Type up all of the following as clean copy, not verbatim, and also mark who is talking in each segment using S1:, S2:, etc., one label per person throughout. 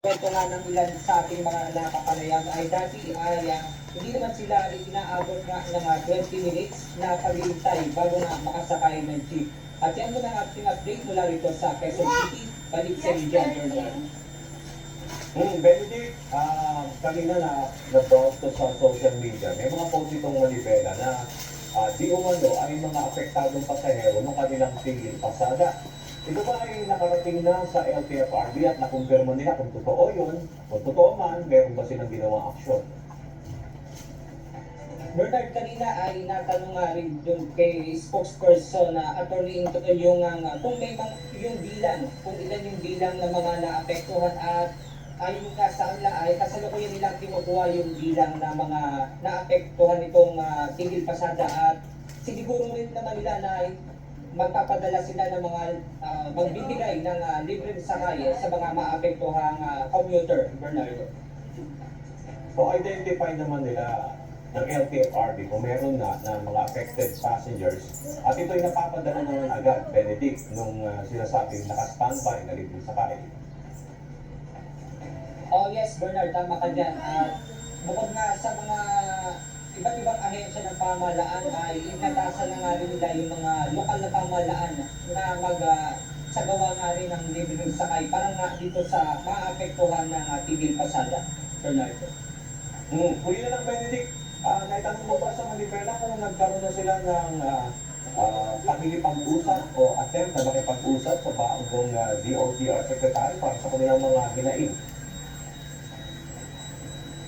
S1: Kwento nga ng ilan sa ating mga nakapanayan ay dati ay hindi naman sila inaabot nga ng 20 minutes na paghihintay bago na makasakay ng jeep. At yan muna ang ating update mula rito sa Quezon City. Balik sa Indian Journal.
S2: Benedict, kanina na-browse to sa social media. May mga post itong manibela na di umano ay mga apektadong pasahero ng kanilang tigil pasada. Ito ba ay nakarating na sa LTFRB at nakumpirma nila kung totoo yun? Kung totoo man, meron ba silang ginawang aksyon?
S1: Bernard, kanina ay natanong nga rin yung kay spokesperson na Attorney Inton yung kung may yung bilang, kung ilan yung bilang ng mga naapektuhan at ayon nga sa kanila ay kasalukuyan nilang kinukuha yung bilang ng mga naapektuhan nitong tigil pasada at siniguro rin naman nila na magpapadala sila ng mga magbibigay ng libreng sakay sa mga maapektuhang commuter, Bernardo.
S2: So identify naman nila ng LTFRB kung meron na ng mga affected passengers at ito'y napapadala naman agad, Benedict, nung sinasabing naka-standby na libreng sakay.
S1: Oh yes, Bernard, tama ka dyan. Bukod nga sa mga iba't ibang ahensya ng pamahalaan ay inatasan na nga rin nila yung mga lokal na pamahalaan na sagawa nga rin ng libreng sakay para nga dito sa maapektuhan ng tigil pasada, Bernardo.
S2: Huli na lang, Benedict, naitanong mo ba sa manibela kung nagkaroon na sila ng pagpipag-usap o attempt na makipag-usap sa baong DOTR Secretary para sa kanilang mga hinaing?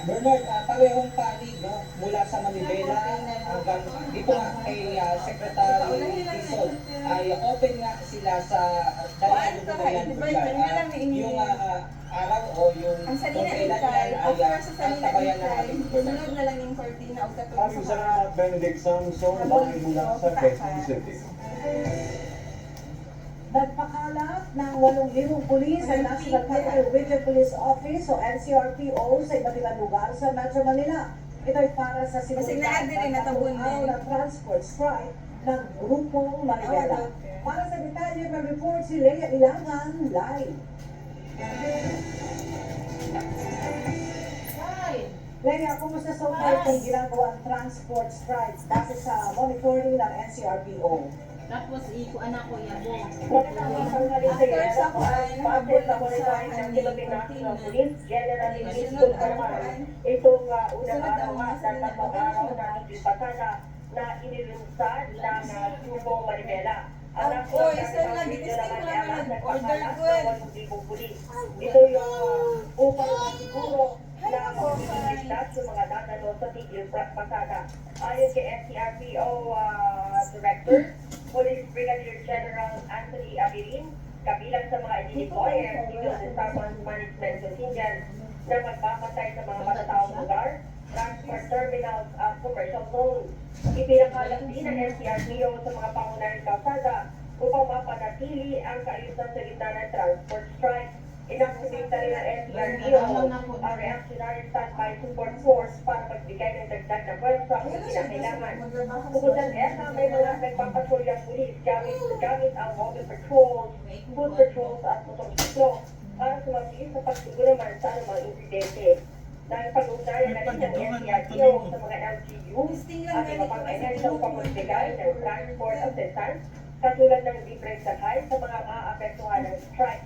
S1: Bernard, parehong panig no? Mula sa Manibela hanggang dito nga kay Secretary Tison ay open nga sila sa dahil yung araw o yung
S3: ang salina
S1: kailan
S3: intay,
S1: yan
S3: after
S1: ay
S3: sa salina
S1: tabayan na
S3: intay,
S1: natin.
S3: sunod na lang yung 14 na ugatong
S2: Maraming salamat, Benedict Samson, live mula sa Quezon City.
S4: Nagpakalat ng 8,000 pulis ang National Capital Region Police Office o NCRPO sa iba't ibang lugar sa Metro Manila. Ito ay para sa sinulat ng transport strike ng Grupong Manibela. Para sa detalye, may report si Lea Ilangan live. Lea, kumusta so far itong ginagawang transport strike base sa monitoring ng NCRPO?
S5: Tapos anak ko yabo.
S3: after sa kuan, habol ako sa
S6: National Police General Minister naman itong unang araw at tatlong araw na hindi pasada na inilunsad ng Grupong Manibela. Ang National Police naman ay nagpakalat ng 8,000 pulis. Ito yung upang masiguro na magigligtas yung mga dadalo sa tigil pasada. Ayon kay NCRPO Director, Police Brigadier General Anthony Abilin, kabilang sa mga idinikoy ay Civil Disturbance Management Contingent na magpapatay sa mga matataong lugar, transport terminals at commercial zones. Ipinakalat din ng NCRPO sa mga pangunahing kalsada upang mapanatili ang kaayusan sa gitna ng transport strike. Inactivate na rin ng NCRPO ang reactionary standby support force para magbigay ng dagdag na pwersa kung kinakailangan. Bukod ng ESA, may mga nagpapatuloy ang pulis gamit ang mobile patrols, foot patrols at motorsiklo para sumabili sa pagtugo naman sa anumang insidente. Dahil pag-ugnayan na rin ng NCRPO sa mga LGU at iba pang ahensya upang magbigay ng transport assistance katulad ng libreng sakay sa mga maapektuhan ng strike.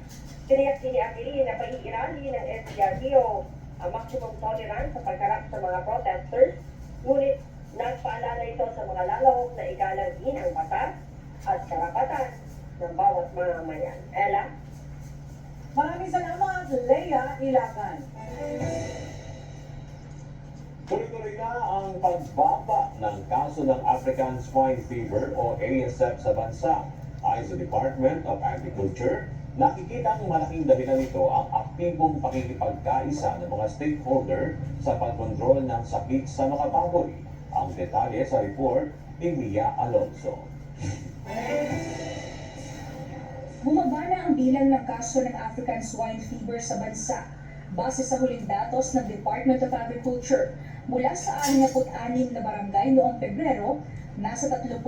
S6: Tiniyak Abilin na paiirali ng NCRPO ang maximum tolerance sa pagharap sa mga protesters, ngunit nagpaalala ito sa mga lalahok na igalang din ang batas at karapatan ng bawat mamamayan. Ella?
S4: Maraming salamat, Lea Ilangan.
S2: Tuloy-tuloy na ang pagbaba ng kaso ng African Swine Fever o ASF sa bansa. Ayon sa Department of Agriculture, nakikita ang malaking dahilan nito ang aktibong pakikipagkaisa ng mga stakeholder sa pagkontrol ng sakit sa mga baboy. Ang detalye sa report ni Mia Alonso.
S7: Bumaba na ang bilang ng kaso ng African Swine Fever sa bansa. Base sa huling datos ng Department of Agriculture, mula sa 66 na barangay noong Pebrero, nasa 39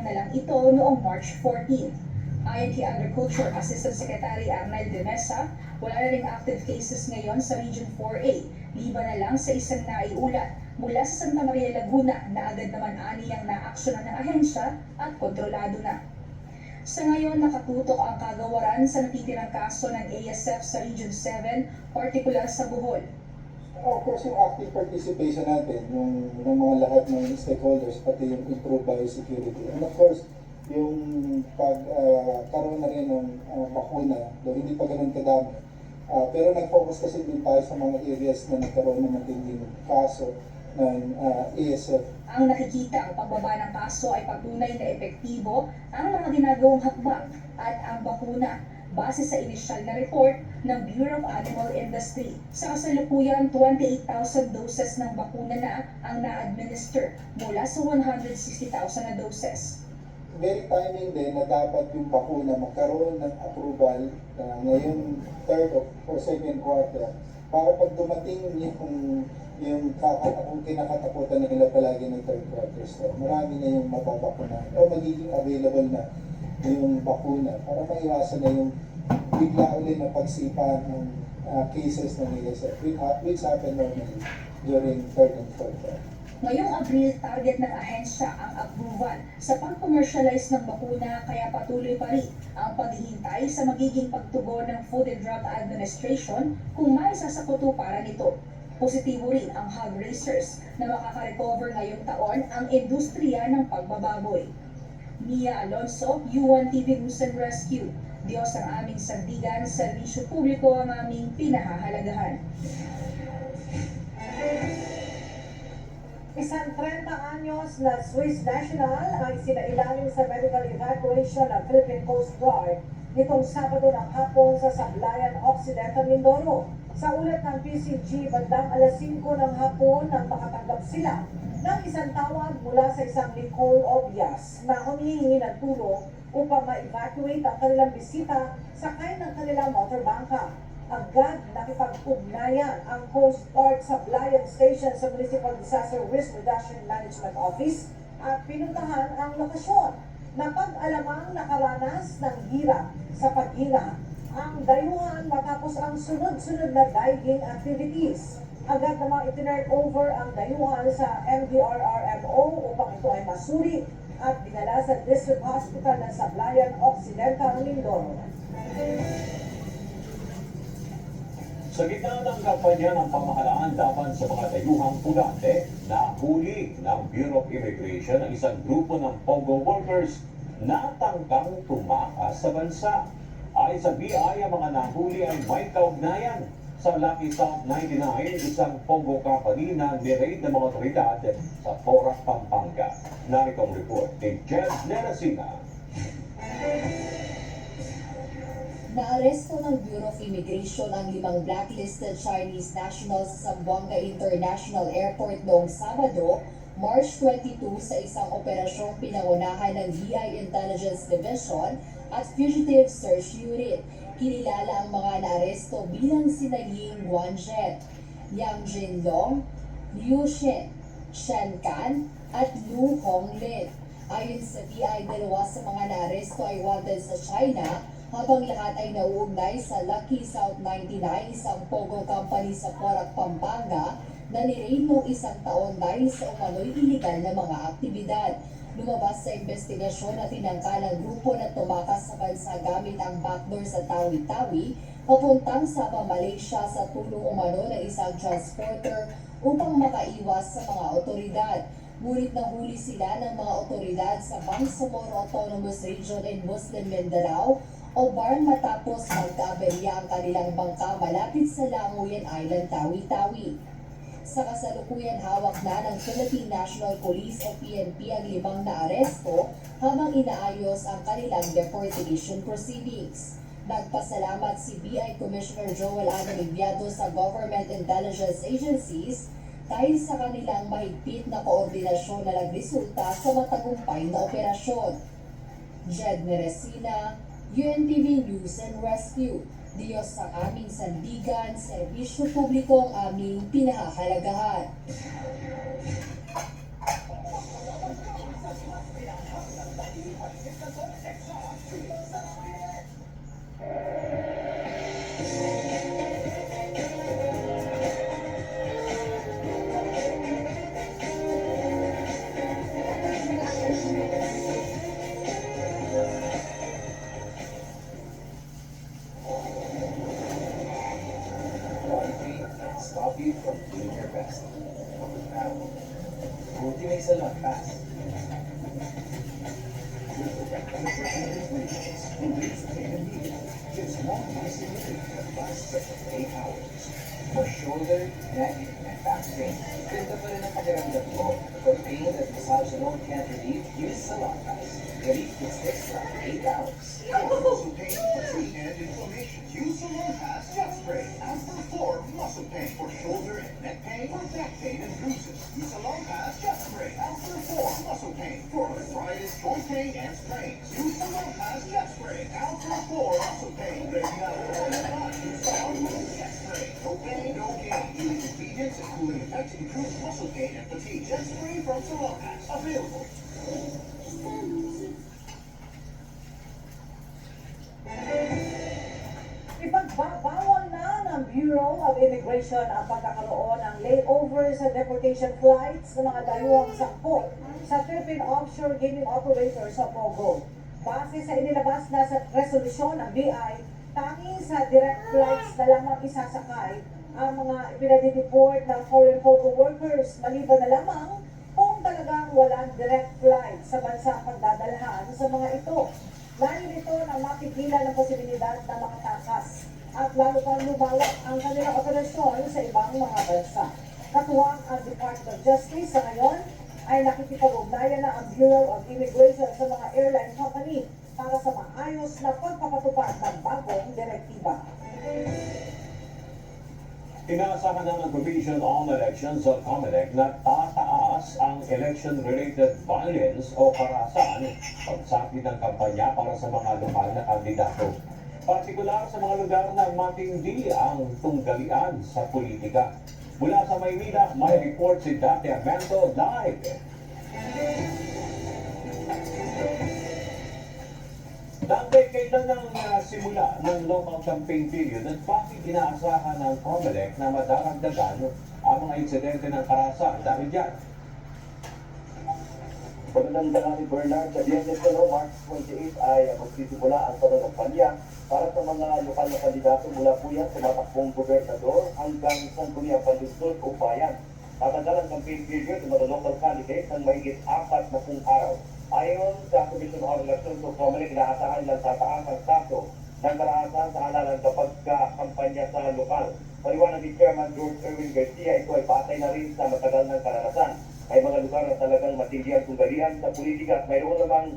S7: na lang ito noong March 14. Ayon kay Agriculture Assistant Secretary Arnel de Mesa, wala na ring active cases ngayon sa Region 4A, liban na lang sa isang naiulat mula sa Santa Maria, Laguna na agad naman aniyang naaksyonan ng ahensya at kontrolado na. Sa ngayon, nakatutok ang kagawaran sa natitirang kaso ng ASF sa Region 7, partikular sa Bohol.
S8: Of course, yung active participation natin, ng mga lahat ng stakeholders, pati yung improved biosecurity. And of course, yung pagkaroon na rin ng bakuna, though hindi pa ganun kadami. Pero nag-focus kasi din tayo sa mga areas na nagkaroon ng matinding kaso ng ASF.
S7: Ang nakikita ang pagbaba ng kaso ay patunay na epektibo ang mga ginagawang hakbang at ang bakuna base sa inisyal na report ng Bureau of Animal Industry. Sa kasalukuyan, 28,000 doses ng bakuna na ang na-administer mula sa 160,000 na doses.
S8: Very timing din na dapat yung bakuna magkaroon ng approval ngayong third or second quarter para pag dumating yung kinakatakutan nila palagi ng third quarter. So, marami na yung mababakuna o magiging available na yung bakuna para maiwasan na yung bigla ulit na pagsipa ng cases ng ASF which happen normally during third and fourth quarter.
S7: Ngayong Abril, target ng ahensya ang approval sa pag-commercialize ng bakuna kaya patuloy pa rin ang paghihintay sa magiging pagtugon ng Food and Drug Administration kung may sasakutuparan nito. Positibo rin ang hog raisers na makaka-recover ngayong taon ang industriya ng pagbababoy. Mia Alonso, U1 TV News and Rescue. Diyos ang aming sandigan, serbisyo publiko ang aming pinahahalagahan.
S4: Isang 30 anyos na Swiss national ang sinailalim sa medical evacuation ng Philippine Coast Guard nitong Sabado ng hapon sa Sablayan Occidental, Mindoro. Sa ulat ng PCG, bandang alas 5 ng hapon nang makatanggap sila ng isang tawag mula sa isang Nicole Obias na humihingi ng tulong upang ma-evacuate ang kanilang bisita sakay ng kanilang motorbangka. Agad nakipag-ugnayan ang Coast Guard Sablayan Station sa Municipal Disaster Risk Reduction Management Office at pinuntahan ang lokasyon. Napag-alamang nakaranas ng hirap sa paghinga ang dayuhan matapos ang sunod-sunod na diving activities. Agad namang itinurn over ang dayuhan sa MDRRMO upang ito ay masuri at dinala sa District Hospital ng Sablayan Occidental, Mindoro.
S2: Sa gitna ng kampanya ng pamahalaan laban sa mga dayuhang pulante, nahuli ng Bureau of Immigration ang isang grupo ng POGO workers na tangkang tumakas sa bansa. Ayon sa BI, ang mga nahuli ay may kaugnayan sa Lucky South 99, isang POGO company na niraid ng mga otoridad sa Porac, Pampanga. Narito ang report ni Jed Nerasina.
S9: Naaresto ng Bureau of Immigration ang 5 blacklisted Chinese nationals sa Zamboanga International Airport noong Sabado, March 22 sa isang operasyong pinangunahan ng BI Intelligence Division at Fugitive Search Unit. Kinilala ang mga naaresto bilang sina Ying Guanzhen, Yang Jinlong, Liu Shen, Shen Kan at Lu Honglin. Ayon sa BI, 2 sa mga naaresto ay wanted sa China, habang lahat ay nauugnay sa Lucky South 99, isang POGO company sa Porac, Pampanga, na niraid noong isang taon dahil sa umano'y iligal na mga aktibidad. Lumabas sa investigasyon na tinangka ng grupo na tumakas sa bansa gamit ang backdoor sa Tawi-Tawi, papuntang Sabah, Malaysia sa tulong umano ng isang transporter upang makaiwas sa mga otoridad. Ngunit nahuli sila ng mga otoridad sa Bangsamoro Autonomous Region in Muslim Mindanao o BARM matapos magkaaberya ang kanilang bangka malapit sa Languyan Island, Tawi-Tawi. Sa kasalukuyan, hawak na ng Philippine National Police o PNP ang 5 na aresto habang inaayos ang kanilang deportation proceedings. Nagpasalamat si BI Commissioner Joel Ana Liviado sa Government Intelligence Agencies dahil sa kanilang mahigpit na koordinasyon na nagresulta sa matagumpay na operasyon. Jed Neresina, UNTV News and Rescue. Diyos ang aming sandigan, serbisyo publiko ang aming pinahahalagahan.
S2: stop you from doing your best. Buti may salon fast. With the recognition ingredients, release pain and knee. It's long-lasting relief that lasts up to 8 hours. For shoulder, neck, and back pain. Ganda pa rin ang pakiramdam mo. For pain that massage alone can't relieve, use Salon Fast. Relief that sticks for 8 hours.
S10: Muscle pain, fatigue, and inflammation. Use Salon Fast Jet Spray. After 4, muscle pain for shoulder and neck pain, or back pain and bruises. Use Salon Fast Jet Spray. After 4, muscle pain for arthritis, joint pain, and sprains. Use Salon Fast Jet Spray. After 4, muscle pain. Ready now for all your body. Use Salon Fast Jet Spray. No pain, no gain. Healing convenience and cooling effect improves muscle pain and fatigue. Jet Spray from Salon Fast. Available.
S4: Ipagbabawal na ng Bureau of Immigration ang pagkakaroon ng layover sa deportation flights ng mga dayuhang sangkot sa Philippine Offshore Gaming Operator sa Pogo. Base sa inilabas na sa resolusyon ng BI, tanging sa direct flights na lamang isasakay ang mga ipinadideport ng foreign Pogo workers, maliban na lamang kung talagang walang direct flight sa bansa pagdadalhan sa mga ito. Layo nito na mapigilan ang posibilidad na makatakas at lalo pang lumawak ang kanilang operasyon sa ibang mga bansa. Katuwang ang Department of Justice sa ngayon ay nakikipag-ugnayan na ang Bureau of Immigration sa mga airline company para sa maayos na pagpapatupad ng bagong direktiba.
S2: Inaasahan ng Commission on Elections o COMELEC na tataas ang election-related violence o karahasan pagsapit ng kampanya para sa mga lokal na kandidato. Partikular sa mga lugar na matindi ang tunggalian sa politika. Mula sa Maynila, may report si Dante Amento live. Dante, kailan ang simula ng local campaign period at bakit inaasahan ng COMELEC na madaragdagan ang mga insidente ng karahasan dahil dyan?
S11: Pagandang dala ni Bernard, sa Biyernes na March 28 ay magsisimula ang pananampalya para sa mga lokal na kandidato mula po yan sa matakbong gobernador hanggang sangguniang panlungsod o bayan. Tatagal ang campaign period ng mga local candidates ng mahigit 4 na araw. Ayon sa Commission on Elections o COMELEC, inaasahan lang tataas ang kaso ng karahasan sa halalan kapag kampanya sa lokal. Paliwanag ni Chairman George Erwin Garcia, ito ay batay na rin sa matagal ng karanasan. May mga lugar na talagang matindi ang tunggalian sa politika at mayroon namang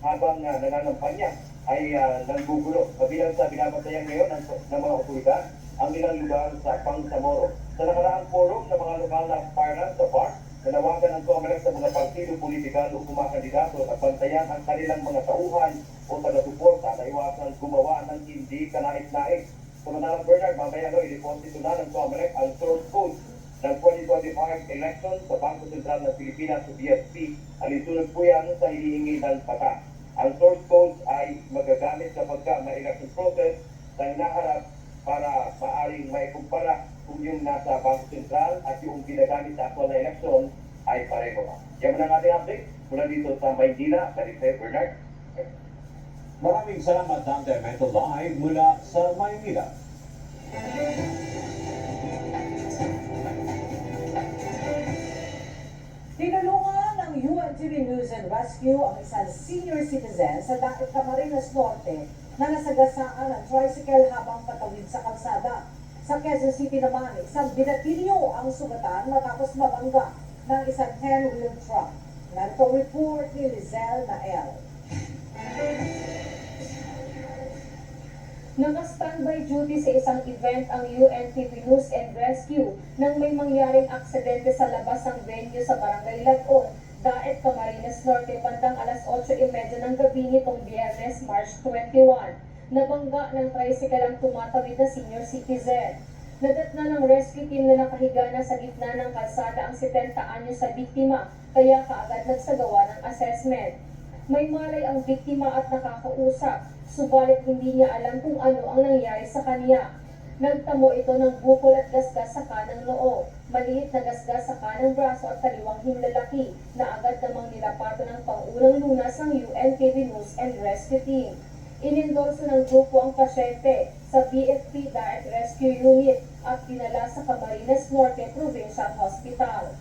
S11: habang nangangampanya ay nanggugulo. Kabilang sa binabantayan ngayon ng mga otoridad ang ilang lugar sa Pangsamoro. Sa nakaraang forum ng mga lokal na parlan sa park, nanawagan ng COMELEC sa mga partido politikal o kumakandidato at bantayan ang kanilang mga tauhan o taga-suporta na iwasan gumawa ng hindi kanais-nais. Samantalang Bernard, mamaya i-deposito na ng COMELEC ang source code ng 2025 elections sa Bangko Sentral ng Pilipinas o BSP. Alinsunod po yan sa hinihingi ng pata. Ang source code ay magagamit kapag may election process na hinaharap para maaring maikumpara kung yung nasa Bangko Sentral at yung ginagamit sa actual na eleksyon ay pareho. Yan ang ating update mula dito sa Maynila. Balik sa'yo, Bernard.
S2: Maraming salamat, Dante Amento live mula sa Maynila.
S4: Tinulungan ng UNTV News and Rescue ang isang senior citizen sa Dagat Camarines Norte na nasagasaan ng tricycle habang patawid sa kalsada. Sa Quezon City naman, isang binatilyo ang sugatan matapos mabangga ng isang 10-wheel truck. Narito report ni Lizelle Nael.
S12: Naka-standby duty sa isang event ang UNTV News and Rescue nang may mangyaring aksidente sa labas ng venue sa Barangay Lagon, Daet, Camarines Norte, bandang alas 8:30 ng gabi nitong Biyernes, March 21. Nabangga ng tricycle ang tumatawid na senior citizen. Nadatna ng rescue team na nakahiga na sa gitna ng kalsada ang 70 anyos sa biktima, kaya kaagad nagsagawa ng assessment. May malay ang biktima at nakakausap, subalit hindi niya alam kung ano ang nangyari sa kanya. Nagtamo ito ng bukol at gasgas sa kanang noo, maliit na gasgas sa kanang braso at kaliwang hinlalaki na agad namang nilapato ng pangunang lunas ng UNTV News and Rescue Team. Inendorso ng grupo ang pasyente sa BFP Diet Rescue Unit at dinala sa Camarines Norte Provincial Hospital.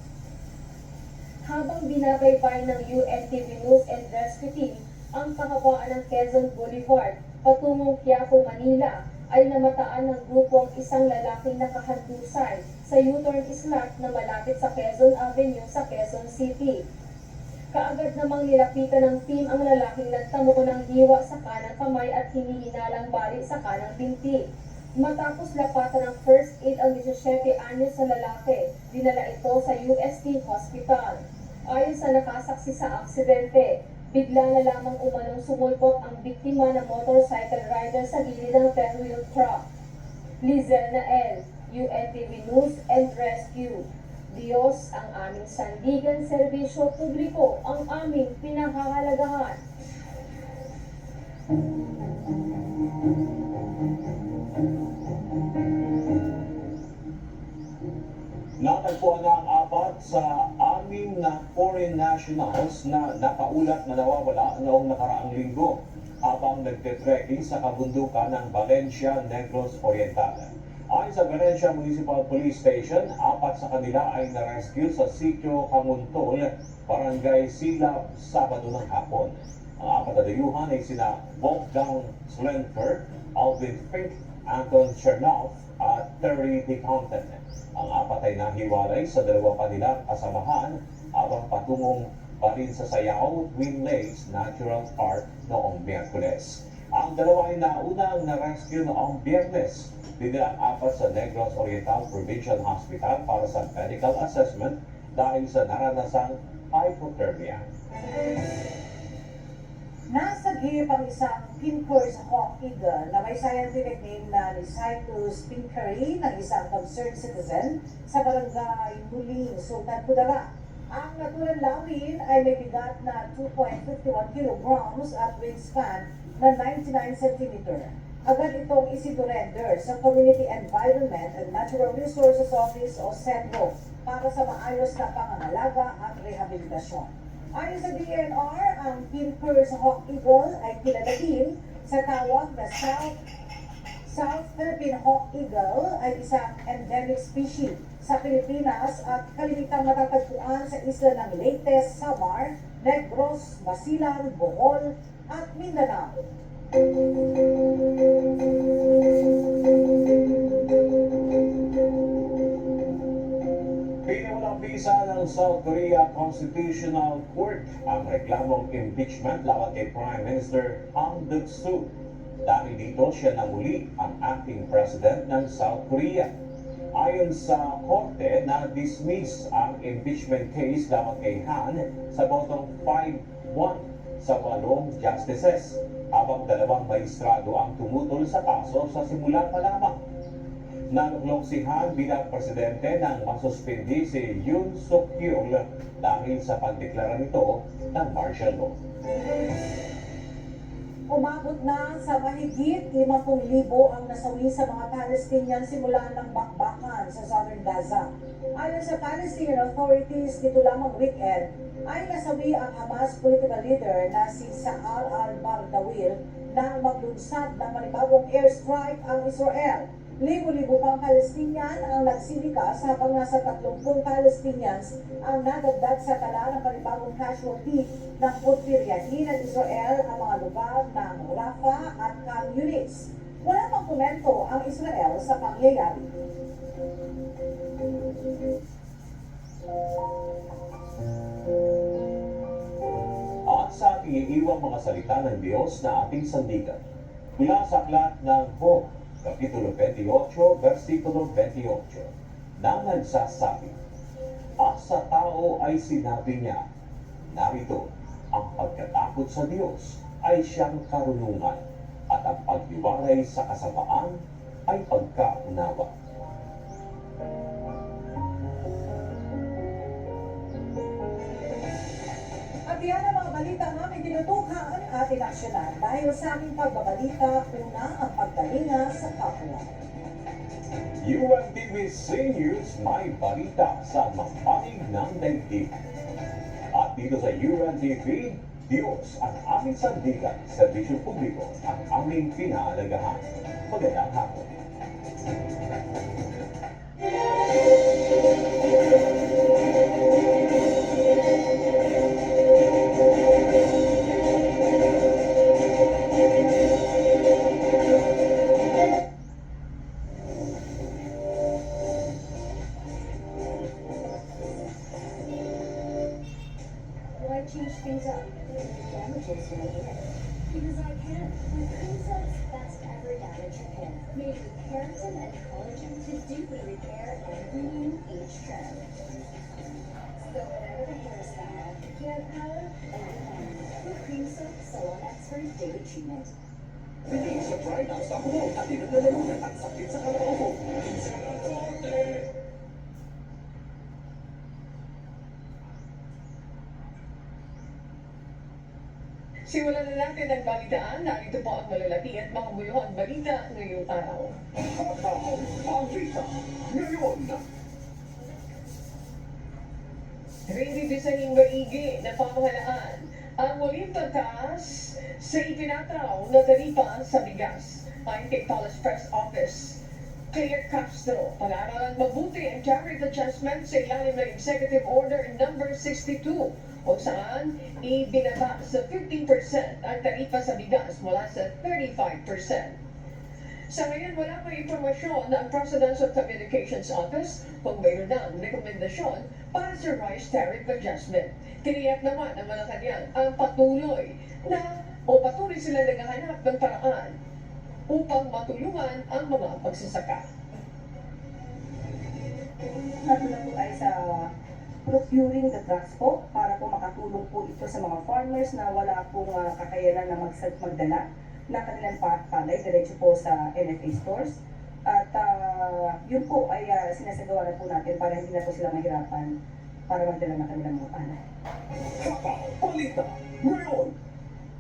S12: Habang binabaybay ng UNTV News and Rescue Team ang kahabaan ng Quezon Boulevard patungong Quiapo, Manila, ay namataan ng grupo ang isang lalaking nakahandusay sa U-turn slot na malapit sa Quezon Avenue sa Quezon City. Kaagad namang nilapitan ng team ang lalaking nagtamo ng hiwa sa kanang kamay at hinihinalang bali sa kanang binti. Matapos lapatan ng first aid ang 17 anyos sa lalaki, dinala ito sa UST Hospital. Ayon sa nakasaksi sa aksidente, bigla na lamang umanong sumulpot ang biktima na motorcycle rider sa gilid ng 10-wheel truck. Lizel Nael, UNTV News and Rescue. Diyos ang aming sandigan, serbisyo publiko ang aming pinanghahalagahan.
S2: Natagpuan na ang apat sa anim na foreign nationals na nakaulat na nawawala noong nakaraang linggo habang nagtetrekking sa kabundukan ng Valencia, Negros Oriental. Ayon sa Valencia Municipal Police Station, apat sa kanila ay na-rescue sa sitio Kamuntol, Barangay Silab, Sabado ng hapon. Ang apat na dayuhan ay sina Wolfgang Slenker, Alvin Fink, Anton Chernoff at Terry D. Compton. Ang apat ay nahiwalay sa dalawa pa nilang kasamahan habang patungong pa rin sa Sayao Twin Lakes Natural Park noong Miyerkules. Ang dalawa ay naunang na-rescue noong Biyernes. Dinala ang apat sa Negros Oriental Provincial Hospital para sa medical assessment dahil sa naranasang hypothermia.
S4: Nasagip ang isang Pinker's Hawk Eagle na may scientific name na Lysippus pinkeri ng isang concerned citizen sa barangay Muling, Sultan Kudarat. Ang naturang lawin ay may bigat na 2.51 kilograms at wingspan na 99 cm. Agad itong isinurrender sa Community Environment and Natural Resources Office o CENRO para sa maayos na pangangalaga at rehabilitasyon. Ayon sa DNR, ang Pinker's Hawk Eagle ay kilala din sa tawag na South Philippine Hawk Eagle ay isang endemic species sa Pilipinas at kalimitang matatagpuan sa isla ng Leyte, Samar, Negros, Basilan, Bohol at Mindanao.
S2: Pinawalang bisa ng South Korea Constitutional Court ang reklamong impeachment laban kay Prime Minister Han Duck-soo. Dahil dito siya na muli ang acting president ng South Korea. Ayon sa korte, na-dismiss ang impeachment case laban kay Han sa botong 5-1 sa 8 justices, habang 2 maestrado ang tumutol sa kaso sa simula pa lamang. Nanuklong si Han bilang presidente nang masuspindi si Yoon Suk-yeol dahil sa pagdeklara nito ng martial law.
S4: Umabot na sa mahigit 50,000 ang nasawi sa mga Palestinian simula ng bakbakan sa Southern Gaza. Ayon sa Palestinian authorities, dito lamang weekend ay nasawi ang Hamas political leader na si Saal al-Bardawil nang maglunsad ng panibagong airstrike ang Israel. Libo-libo pang Palestinian ang nagsilikas habang nasa 30 Palestinians ang nadagdag sa tala ng panibagong casualty ng pagpiryahin ng Israel ang mga lugar ng Rafah at Khan Yunis. Wala pang komento ang Israel sa pangyayari.
S2: At sa ating iiwang mga salita ng Diyos na ating sandigan, mula sa aklat ng Job, Kapitulo 28, versikulo 28, na nagsasabi, at sa tao ay sinabi niya, narito, ang pagkatakot sa Diyos ay siyang karunungan, at ang paghiwalay sa kasapaan ay pagkaunawa.
S4: At yan ang mga balita namin tinutukan at inaksyonan dahil sa aming pagbabalita, una ang pagtalinga sa kapwa.
S2: UNTV News, may balita sa mapanig ng daigdig. At dito sa UNTV, Diyos ang aming sandigan, serbisyo publiko ang aming pinaalagahan. Magandang hapon.
S9: Why change things up? Damages right here. Because I can. With Princess Best Ever Damage Repair. Made with keratin and collagen to deeply repair and renew each trim. So whatever the hairstyle, you have power and you can. With Cream Soap Salon Expert Daily Treatment.
S10: Bilis sa Trimax ako mo at dinadalaman ang sakit sa kalabaw mo.
S13: Simulan na natin ang balitaan. Narito po ang malalaki at makabuluhang balita ngayong araw.
S10: Balita ngayon.
S13: Hindi bisahing maigi na pamahalaan ang muling pagtaas sa itinataraw na taripa sa bigas. Ayon kay Palace Press Office, Claire Castro, pag-aaralan mabuti ang tariff adjustment sa ilalim ng Executive Order Number 62 kung saan ibinaba sa 15% ang taripa sa bigas mula sa 35%. Sa ngayon, wala pa impormasyon na ang Presidential Communications Office kung mayroon ng rekomendasyon para sa rice tariff adjustment. Tiniyak naman ng Malacanang ang patuloy sila naghahanap ng paraan upang matulungan ang mga pagsasaka.
S3: Natulong po tayo sa procuring the drugs po para po makatulong po ito sa mga farmers na wala pong kakayanan na magdala na kanilang palay diretso po sa NFA stores. At yun po ay sinasagawa na po natin para hindi na po sila mahirapan para magdala ng kanilang mga palay.
S10: Balita ngayon.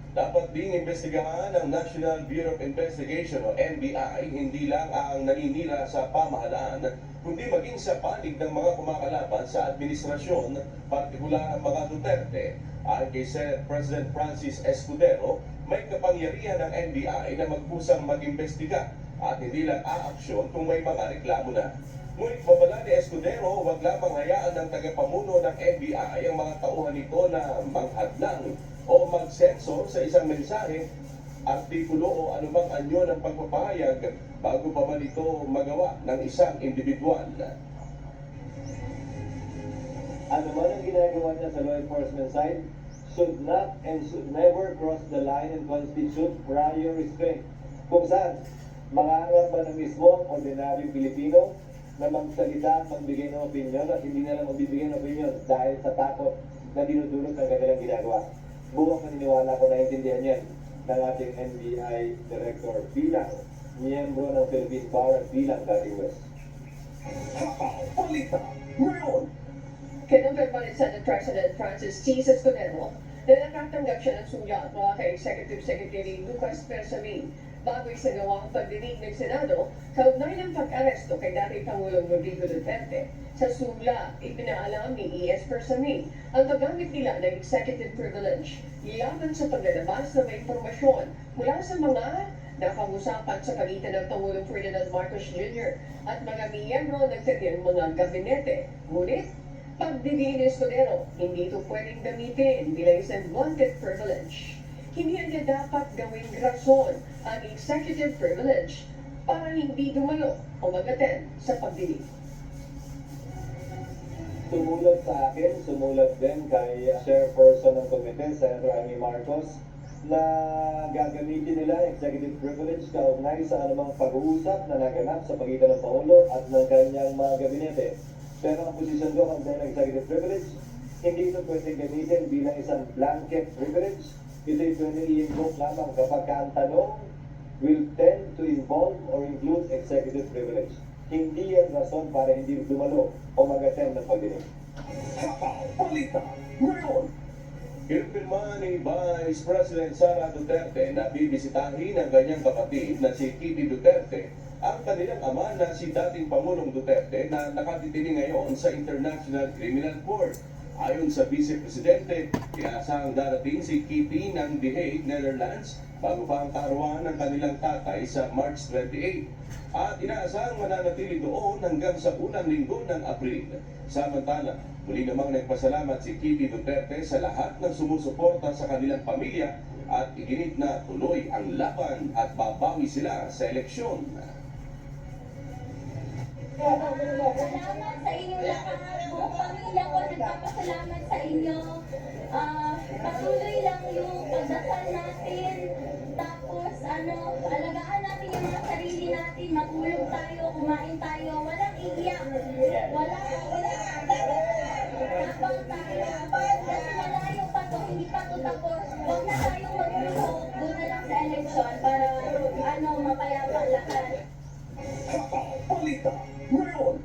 S11: Dapat ding imbestigahan ng National Bureau of Investigation o NBI hindi lang ang naninira sa pamahalaan, kundi maging sa panig ng mga kumakalaban sa administrasyon, partikular ang mga Duterte. Ayon kay Senate President Francis Escudero, may kapangyarihan ng NBI na magkusang mag-imbestiga at hindi lang aaksyon kung may mga reklamo na. Ngunit babala ni Escudero, huwag lamang hayaan ng tagapamuno ng NBI ang mga tauhan nito na manghadlang o mag-sensor sa isang mensahe, artikulo o anumang anyo ng pagpapahayag bago pa man ito magawa ng isang individual.
S14: Ano man ang ginagawa niya sa law enforcement side, should not and should never cross the line and constitute prior restraint. Kung saan, makangamba na mismo ang ordinaryong Pilipino na magsalita, magbigay ng opinion at hindi na lang magbibigay ng opinion dahil sa takot na dinudulot ng kanilang ginagawa. Buwang maniniwala ko naintindihan yan ng ating NBI Director bilang miyembro ng Philippine Bar at bilang dating West.
S10: Balita ngayon.
S13: Kinumpirma ni Senate President Francis T. Escudero na nakatanggap siya ng sulat mula kay Executive Secretary Lucas Bersamin bago isagawa ang pagdinig ng Senado kaugnay ng pag-aresto kay dating Pangulong Rodrigo Duterte. Sa sulat, ipinaalam ni E.S. Bersamin ang paggamit nila ng executive privilege laban sa paglalabas ng may impormasyon mula sa mga napag-usapan sa pagitan ng Pangulong Ferdinand Marcos Jr. at mga miyembro ng kanyang mga gabinete. Ngunit, pagdidiin ni Escudero, hindi ito pwedeng gamitin bilang isang blanket privilege. Hindi niya dapat gawing rason ang executive privilege para hindi dumalo o mag-attend sa pagdinig.
S14: Sumulat sa akin, sumulat din kay Chairperson ng Komite, Senator Amy Marcos, na gagamitin nila executive privilege kaugnay sa anumang pag-uusap na naganap sa pagitan ng Pangulo at ng kanyang mga gabinete. Pero ang posisyon ko ang ng executive privilege, hindi ito pwede gamitin bilang isang blanket privilege. Ito'y pwede i-invoke lamang kapag ang tanong will tend to involve or include executive privilege. Hindi yan rason para hindi dumalo o mag-attend ng pagdinig.
S10: Balita ngayon.
S11: Kinumpirma ni Vice President Sara Duterte na bibisitahin ang kanyang kapatid na si Kitty Duterte ang kanilang ama na si dating Pangulong Duterte na nakatitinig ngayon sa International Criminal Court.
S2: Ayon sa Vice Presidente, inaasahang darating si Kitty ng The Hague, Netherlands, bago pa ang kaarawan ng kanilang tatay sa March 28. At inaasahang mananatili doon hanggang sa unang linggo ng Abril. Samantala, muli namang nagpasalamat si Kitty Duterte sa lahat ng sumusuporta sa kanilang pamilya at iginit na tuloy ang laban at babawi sila sa eleksyon.
S15: Salamat sa inyong lahat. Buong pamilya ko nagpapasalamat sa inyo. Patuloy lang yung pagdasal natin. Tapos, alagaan natin yung mga sarili natin. Matulog tayo, kumain tayo. Walang iiyak. Walang tapang tayo. Kasi malayo pa to, hindi pa to tapos. Huwag na tayong magluho. Doon na lang sa eleksyon para mapayapa lahat.
S2: Balita ngayon.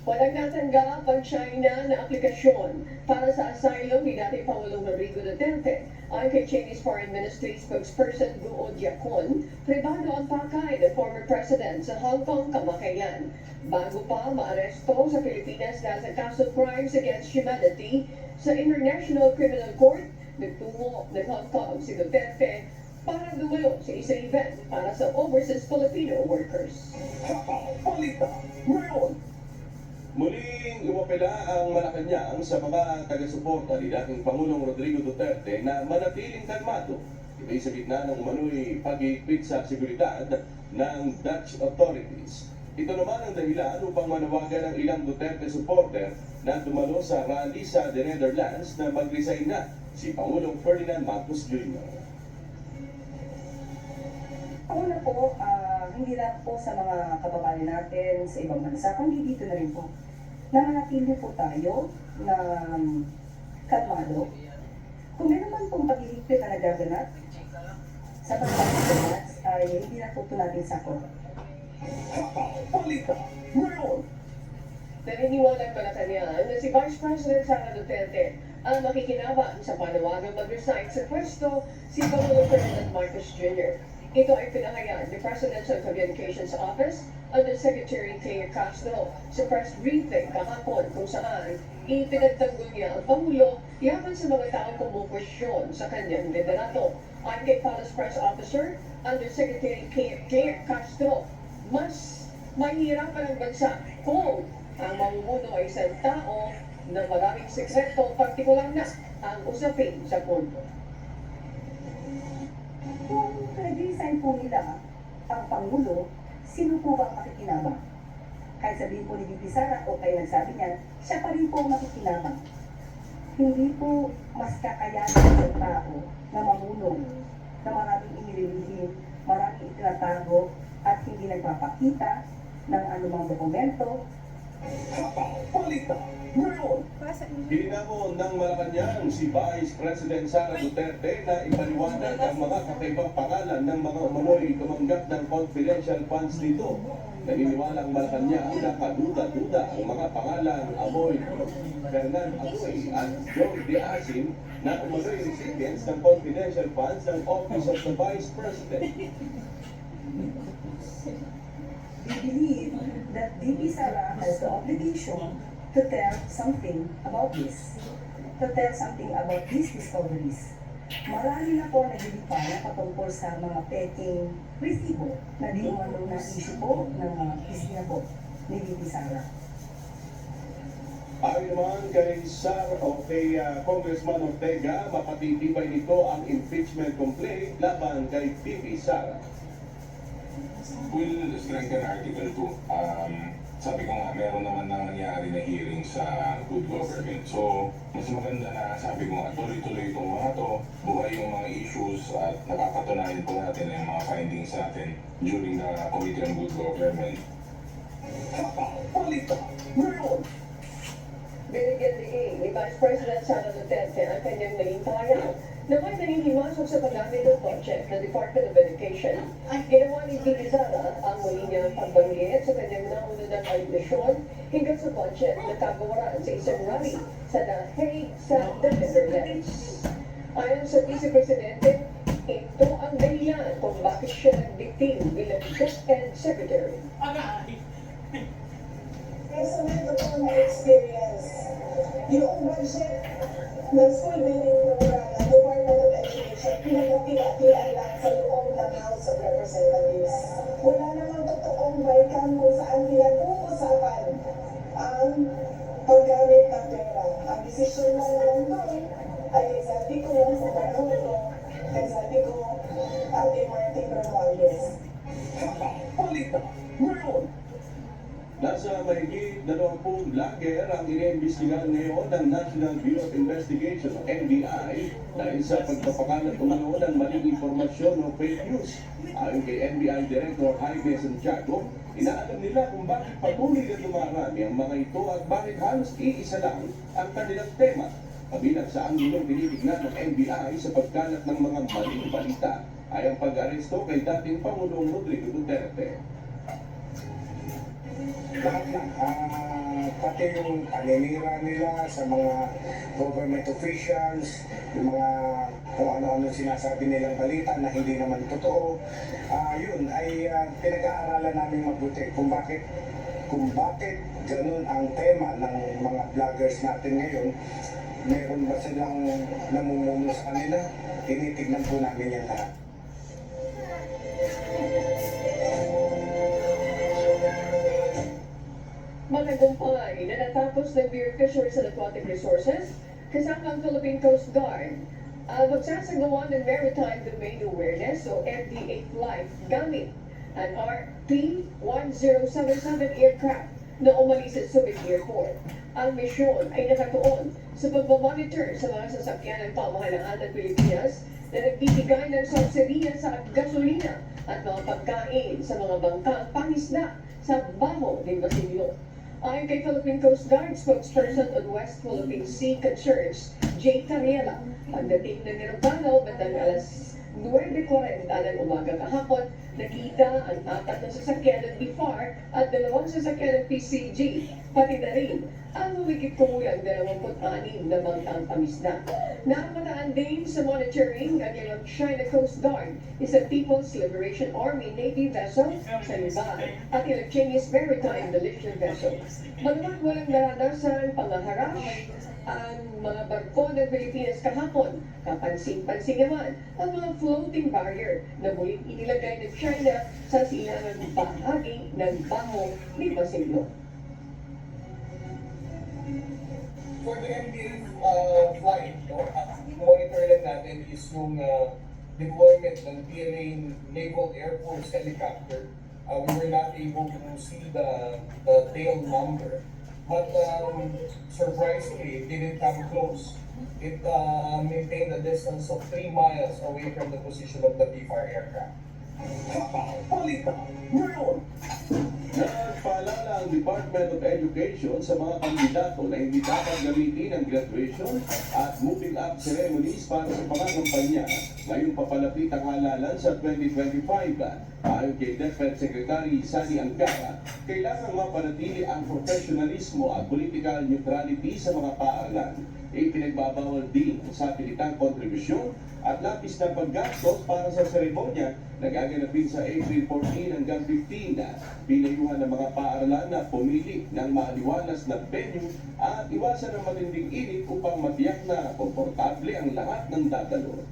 S13: Walang natanggap ang China na aplikasyon para sa asylum ni dating Pangulong Rodrigo Duterte. Ayon kay Chinese Foreign Ministry spokesperson Guo Jiakun, pribado ang pakay ng former president sa Hong Kong kamakailan. Bago pa maaresto sa Pilipinas dahil sa kaso crimes against humanity sa International Criminal Court, nagtungo ng Hong Kong si Duterte para dumalo sa isang event para sa overseas Filipino workers.
S2: Balita ngayon. Muling umapela ang Malacanang sa mga taga-suporta ni dating Pangulong Rodrigo Duterte na manatiling kalmado. Ito'y sa gitna ng umano'y pag-iigpit sa seguridad ng Dutch authorities. Ito naman ang dahilan upang manawagan ng ilang Duterte supporter na dumalo sa rally sa The Netherlands na mag-resign na si Pangulong Ferdinand Marcos Jr.
S3: Una po, hindi lang po sa mga kababayan natin sa ibang bansa, kundi dito na rin po. Nananatili po tayo na kalmado. Kung meron man pong paghihigpit na nagaganap sa pagpapagalas, ay hindi na po ito natin sakot.
S2: Balita ngayon.
S13: Naniniwala ang Malacanang na si Vice President Sara Duterte ang makikinabang sa panawagang mag-resign sa pwesto si Pangulong Ferdinand Marcos Jr. Ito ay pinahayag ni Presidential Communications Office under Secretary Claire Castro sa press briefing kahapon kung saan ipinagtanggol niya ang Pangulo yaman sa mga taong kumukwestiyon sa kanyang liderato. Ayon kay Palace Press Officer under Secretary Claire Castro, mas mahihirapan ang bansa kung ang mamumuno ay isang tao na maraming sekreto, partikular na ang usapin sa pondo.
S3: Kung nag-resign po nila ang Pangulo, sino po ba ang makikinabang? Kahit sabihin po ni VP Sara o kaya nagsabi niya, siya pa rin po ang makikinabang. Hindi po mas kakayanan ng tao na mamulong, na maraming inililihim, maraming itinatago, at hindi nagpapakita ng anumang dokumento.
S2: Balita ngayon. Hinamon ng Malacanang si Vice President Sara Duterte na ipaliwanag ang mga kakaibang pangalan ng mga umano'y tumanggap ng confidential funds nito. Naniniwala ang Malacanang na kaduda-duda ang mga pangalan Amoy, Fernan Amoy at John De Asin na umano'y recipients ng confidential funds ng Office of the Vice President.
S3: We believe that VP Sara has the obligation to tell something about this, to tell something about these discoveries. Marami na po naglilipala patungkol sa mga peking resibo na di umano na issue po ng opisina po ni VP Sara.
S2: Ayon naman kay Congressman Ortega, mapatitibay nito ang impeachment complaint laban kay VP Sara.
S16: Will strengthen Article 2. Sabi ko nga, meron naman na nangyari na hearing sa good government. So, mas maganda na sabi ko nga, tuloy-tuloy itong mga to, buhay yung mga issues at napapatunayan po natin yung mga findings natin during the Committee on Good Government.
S2: Balita ngayon.
S13: Binigyan din ni Vice President Sara Duterte ang kanyang naging pahayag na may nangihimasok sa paggamit ng budget ng Department of Education. Ginawa ni VP Sara ang muli niyang pagbanggit sa kanyang naunang alibisyon hinggang sa budget na kagawaran sa isang rally sa The Hague sa The Netherlands. Ayon sa Vice Presidente, ito ang dahilan kung bakit siya nagdikting bilang DepEd Secretary.
S4: Personal ko po na experience yung budget ng school building program ng Department of Education, pinagkakilatian lang sa loob ng House of Representatives. Wala namang totoong baikan kung saan pinag-uusapan ang paggamit ng pera. Ang desisyon lang naman doon ay sabi ko sa panahon ko, kay sabi ko, Ate Martin Romualdez.
S2: Balita ngayon. Nasa mahigit 20 vlogger ang iniimbestigahan ngayon ng National Bureau of Investigation o NBI dahil sa pagpapakalat umano ng maling informasyon o fake news. Ayon kay NBI Director Jaime Santiago, inaalam nila kung bakit patuloy na dumarami ang mga ito at bakit halos iisa lang ang kanilang tema. Kabilang sa anggulong tinitignan ng NBI sa pagkalat ng mga maling balita ay ang pag-aresto kay dating Pangulong Rodrigo Duterte.
S17: Lahat na, pati yung paninira nila sa mga government officials, yung mga kung ano-ano sinasabi nilang balita na hindi naman totoo, yun ay pinag-aaralan namin mabuti kung bakit ganun ang tema ng mga vloggers natin ngayon. Meron ba silang namumuno sa kanila? Tinitignan po namin yan lahat.
S13: Matagumpay na natapos ng Bureau of Fisheries and Aquatic Resources kasama ang Philippine Coast Guard ang magsasagawa ng Maritime Domain Awareness o MDA flight gamit ang RP-1077 aircraft na umalis sa Subic Airport. Ang misyon ay nakatuon sa pagmamonitor sa mga sasakyan ng pamahalaan ng Pilipinas na nagbibigay ng subsidiya sa gasolina at mga pagkain sa mga bangkang pangisda sa Baho de Basilio. Ayon kay Philippine Coast Guard spokesperson on West Philippine Sea Concerns, J. Cariela, pagdating ng eroplano bandang alas 9:40 ng umaga kahapon, nakita ang 4 na sasakyan ng BIFAR at 2 sasakyan ng PCG, pati na rin ang humigit kumulang 26 na bangkang pamisda. Nakamataan din sa monitoring ang ilang China Coast Guard, isang People's Liberation Army Navy vessel sa Luzon at ilang Chinese Maritime Militia vessel. Bagamat walang naranasan pangaharash ang mga barko ng Pilipinas kahapon, kapansin-pansin naman ang mga floating barrier na muling inilagay ng China sa silangang bahagi ng Baho de Basilio.
S18: For the MDA flight, monitor lang natin is yung deployment ng PLA Naval Air Force helicopter. We were not able to see the tail number. But surprisingly, it didn't come close. It maintained a distance of 3 miles away from the position of the BIFAR aircraft.
S2: Balita ngayon. Nagpaalala ang Department of Education sa mga kandidato na hindi dapat gamitin ang graduation at moving up ceremonies para sa pangangampanya ngayong papalapit ang halalan sa 2025. Ayon kay DepEd Secretary Sani Angara, kailangan mapanatili ang professionalismo at political neutrality sa mga paaralan. Ipinagbabawal din sa pilitang kontribusyon at lapis na paggastos para sa seremonya na gaganapin sa April 14 hanggang 15 na pinayuhan ng mga paaralan na pumili ng maaliwalas na venue at iwasan ang matinding init upang matiyak na komportable ang lahat ng dadalo.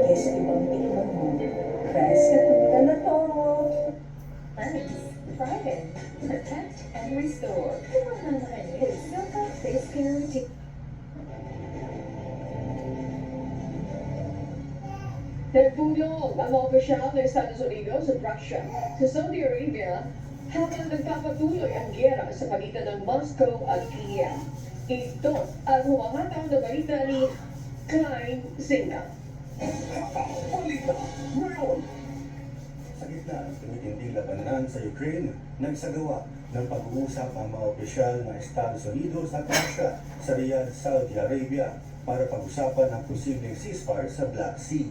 S3: Kesa ibang tikman mo, fresh katulad na to.
S12: Thanks. Friday. Protect and restore. Silka Face Guarantee.
S13: Nagpulong ang mga opisyal ng Estados Unidos at Russia sa Saudi Arabia habang nagpapatuloy ang giyera sa pagitan ng Moscow at Kiev. Ito ang humahataw na balita ni Klein Zinga.
S2: Balita ngayon.
S19: Sa gitna ng tumitinding labanan sa Ukraine, nagsagawa ng pag-uusap ang mga opisyal ng Estados Unidos at Russia sa Riyadh, Saudi Arabia para pag-usapan ang posibleng ceasefire sa Black Sea.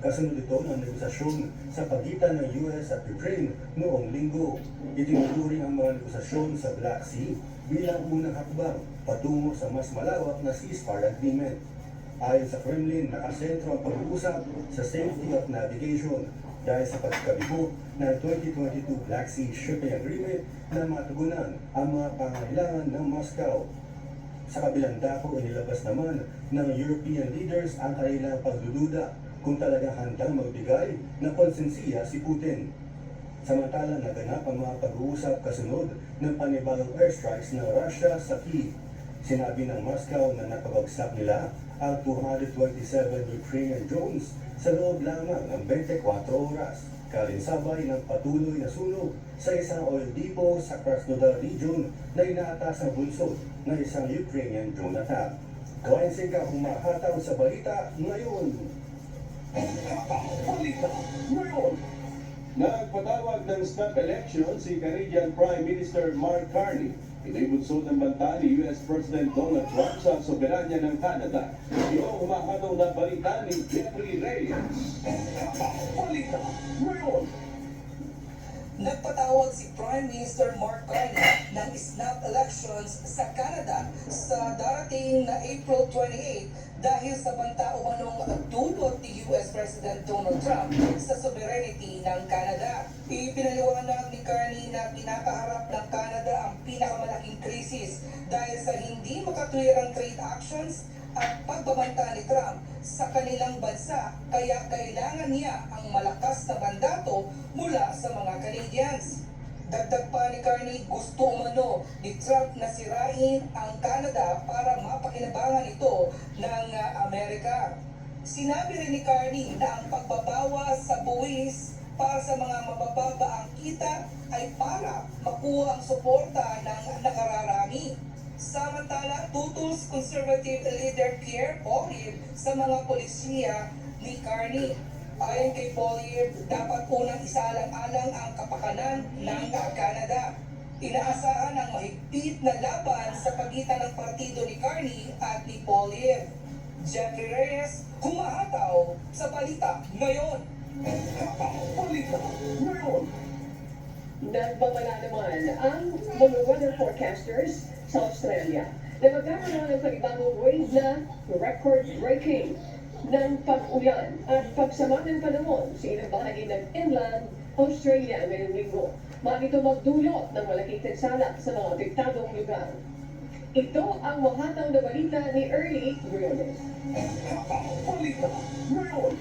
S19: Kasunod ito ng negosasyon sa pagitan ng US at Ukraine noong linggo. Itinuturing ang mga negosasyon sa Black Sea bilang unang hakbang patungo sa mas malawak na ceasefire agreement. Ayon sa Kremlin, nakasentro ang pag-uusap sa safety of navigation, dahil sa pagkabigo ng 2022 Black Sea Shipping Agreement na matugunan ang mga pangailangan ng Moscow. Sa kabilang dako, inilabas naman ng European leaders ang kanilang pagdududa kung talagang handang magbigay ng konsensiya si Putin. Samantala, naganap ang mga pag-uusap kasunod ng panibagong airstrikes ng Russia sa Kyiv. Sinabi ng Moscow na napabagsak nila ang 227 Ukrainian drones sa loob lamang ng 24 oras. Kalinsabay ng patuloy na sunog sa isang oil depot sa Krasnodar region na inaatasang bulso ng isang Ukrainian drone attack. Glenn Siga humahataw sa balita ngayon.
S2: Balita ngayon. Nagpatawag ng snap election si Canadian Prime Minister Mark Carney. Inibunsod ng banta ni US President Donald Trump sa soberanya ng Canada. Iyong humahataw na balita ni Jeffrey Reyes. Balita ngayon.
S20: Nagpatawag si Prime Minister Mark Carney ng snap elections sa Canada sa darating na April 28 dahil sa banta umanong dulot ni US President Donald Trump sa sovereignty ng Canada. Ipinaliwanag ni Carney na kinakaharap ng Canada ang pinakamalaking krisis dahil sa hindi makatwirang trade actions at pagbabanta ni Trump sa kanilang bansa, kaya kailangan niya ang malakas na mandato mula sa mga Canadians. Dagdag pa ni Carney, gusto umano ni Trump na sirain ang Canada para mapakinabangan ito ng Amerika. Sinabi rin ni Carney na ang pagbabawas sa buwis para sa mga mabababa ang kita ay para makuha ang suporta ng nakararami. Samantala, tutuls conservative leader Pierre Poilievre sa mga polisiya ni Carney. Ayon kay Poilievre, dapat unang isalang-alang ang kapakanan ng Canada. Inaasahan ang mahigpit na laban sa pagitan ng partido ni Carney at ni Poilievre. Jeffrey Reyes, humahataw sa balita ngayon.
S2: Balita ngayon.
S13: Nagbabala naman ang mga weather forecasters sa Australia na magkakaroon ng panibagong wave na record-breaking ng pag-ulan at pagsama ng panahon sa ilang bahagi ng inland Australia ngayong linggo. Maaaring ito magdulot ng malaking pinsala sa mga apektadong lugar. Ito ang mahataw na balita ni Early Briones.
S2: Balita ngayon.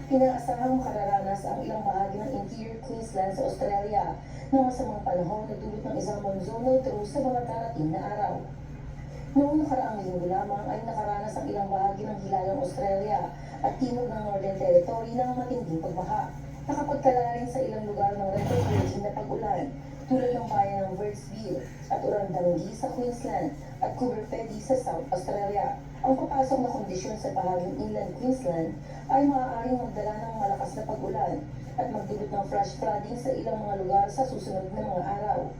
S3: Inaasahang makararanas ang ilang bahagi ng interior Queensland sa Australia ng masamang panahon na dulot ng isang monzonal trough sa mga darating na araw. Noong nakaraang linggo lamang ay nakaranas ang ilang bahagi ng hilagang Australia at timog ng Northern Territory ng matinding pagbaha. Nakapagtala rin sa ilang lugar ng record-breaking na pag-ulan tulad ng bayan ng Birdsville at Urandangi sa Queensland at Coober-Pedy sa South Australia. Ang papasok na kondisyon sa bahaging inland Queensland ay maaaring magdala ng malakas na pag-ulan at magdulot ng flash flooding sa ilang mga lugar sa susunod na mga araw.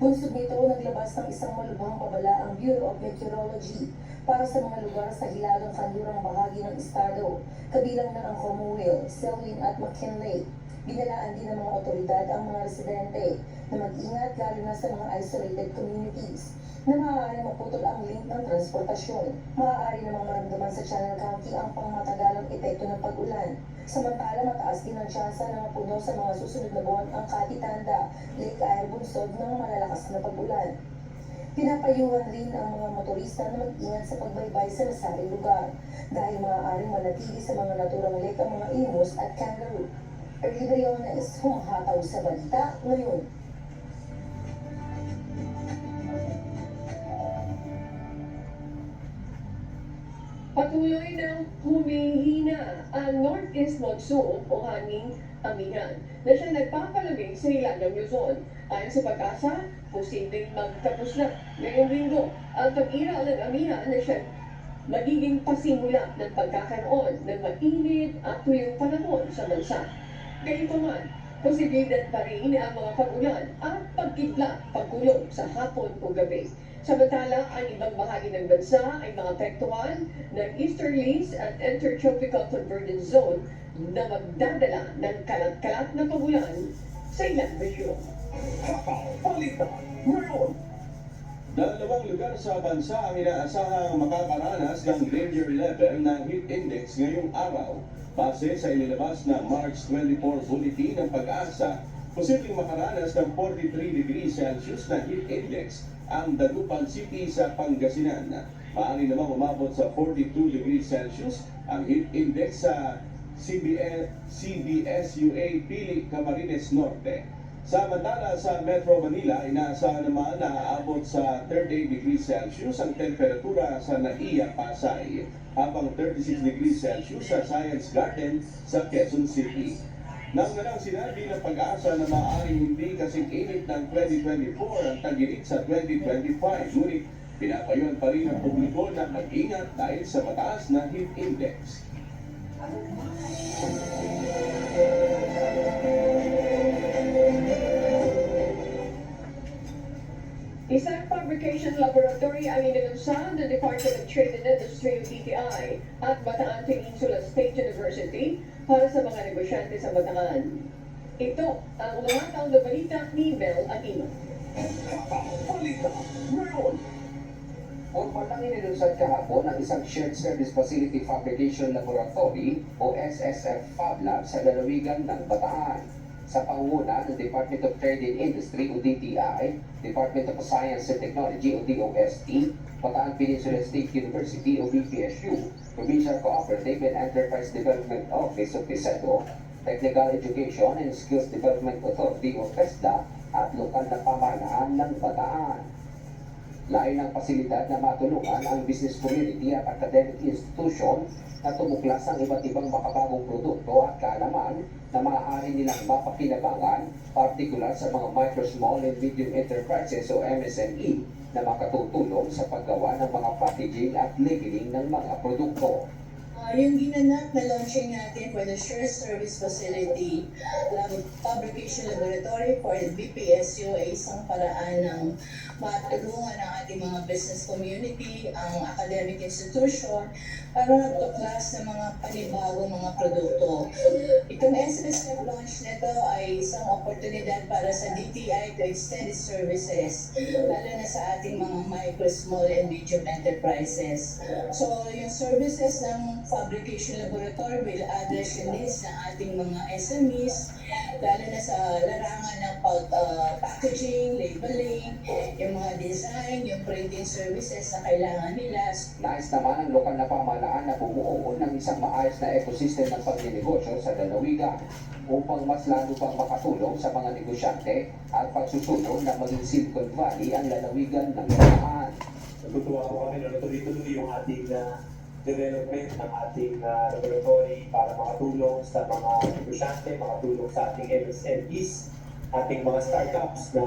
S3: Bunsod nito, naglabas ng isang malubhang pabala ang Bureau of Meteorology para sa mga lugar sa hilagang kanlurang bahagi ng estado, kabilang na ang Cromwell, Selwyn at McKinley. Binalaan din ng mga otoridad ang mga residente na mag-ingat lalo na sa mga isolated communities na maaaring maputol ang link ng transportasyon. Maaari namang maramdaman sa Channel County ang pangmatagalang epekto ng pag-ulan. Samantala, mataas din ang tsansa na mapuno sa mga susunod na buwan ang Katitanda, Lake Eyre bunsod ng malalakas na pag-ulan. Pinapayuhan rin ang mga motorista na mag-ingat sa pagbaybay sa nasabing lugar dahil maaaring manatili sa mga naturang lake ang mga imos at kangaroo. Early Briones, humahataw sa balita ngayon.
S13: Patuloy na humihina ang northeast monsoon o hanging amihan na siya nagpapalamig sa hilagang Luzon. Ayon sa pag-asa, posibleng magtapos na ngayong linggo ang pag-iral ng amihan na siya magiging pasimula ng pagkakaroon ng mainit at tuyong panahon sa bansa. Gayunpaman, posibilidad pa rin ang mga pag-ulan at pagkidlat pagkulong sa hapon o gabi. Samantala, ang ibang bahagi ng bansa ay maapektuhan ng easterlies at intertropical convergence zone na magdadala ng kalat-kalat na pagulan sa ilang rehiyon.
S2: Balita ngayon. Dalawang lugar sa bansa ang inaasahang makakaranas ng linear level na heat index ngayong araw. Base sa inilabas na March 24 bulletin ng Pag-asa, posibleng makaranas ng 43 degrees Celsius na heat index ang Dagupan City sa Pangasinan. Maaari namang umabot sa 42 degrees Celsius ang heat index sa CBSUA Pili, Camarines Norte. Samantala sa Metro Manila, inaasahan naman na aabot sa 38 degrees Celsius ang temperatura sa Naiya, Pasay, habang 36 degrees Celsius sa Science Garden sa Quezon City. Nang sinabi ng Pag-asa na maaaring hindi kasing init ng 2024 ang tag-init sa 2025, ngunit pinapayuhan pa rin ang publiko na mag-ingat dahil sa mataas na heat index.
S13: Isang fabrication laboratory ang inilunsad ng Department of Trade and Industry o DTI at Bataan Peninsula State University para sa mga negosyante sa Bataan. Ito ang mga taong na balita ni Mel Aquino.
S10: Balita ngayon.
S21: Formal lang inilunsad kahapon ang isang Shared Service Facility Fabrication Laboratory o SSF Fab Lab sa lalawigan ng Bataan. Sa pangunguna ng Department of Trade and Industry o DTI, Department of Science and Technology o DOST, Bataan Peninsula State University o BPSU, Provincial Cooperative and Enterprise Development Office o PISEDO, Technical Education and Skills Development Authority o TESDA at lokal na pamahalaan ng Bataan. Lain ng pasilidad na matulungan ang business community at academic institution na tumuklas ang iba't ibang makabagong produkto at kaalaman na maaari nilang mapakinabangan, partikular sa mga micro, small, and medium enterprises o MSME na makatutulong sa paggawa ng mga packaging at labeling ng mga produkto.
S22: Yung ginanap na launching natin for the Shared Service Facility Fabrication Laboratory for the BPSU ay isang paraan ng matulungan ang ating mga business community, ang academic institution, para magtuklas ng mga panibagong mga produkto. Itong SSF launch nito ay isang oportunidad para sa DTI to extend its services, lalo na sa ating mga micro, small, and medium enterprises. So, yung services ng Fabrication Laboratory will address yung needs ng ating mga SMEs, lalo na sa larangan ng packaging, labeling, yung mga design, yung printing services na kailangan nila.
S21: Nais naman ang lokal na pamahalaan na bumuo ng isang maayos na ecosystem ng pagnenegosyo sa lalawigan upang mas lalo pang makatulong sa mga negosyante at pagsusunod na maging Silicon Valley ang lalawigan ng Bataan.
S14: Natutuwa po kami na natuloy-tuloy yung ating development ng ating laboratory para makatulong sa mga negosyante, makatulong sa ating MSMEs, ating mga startups na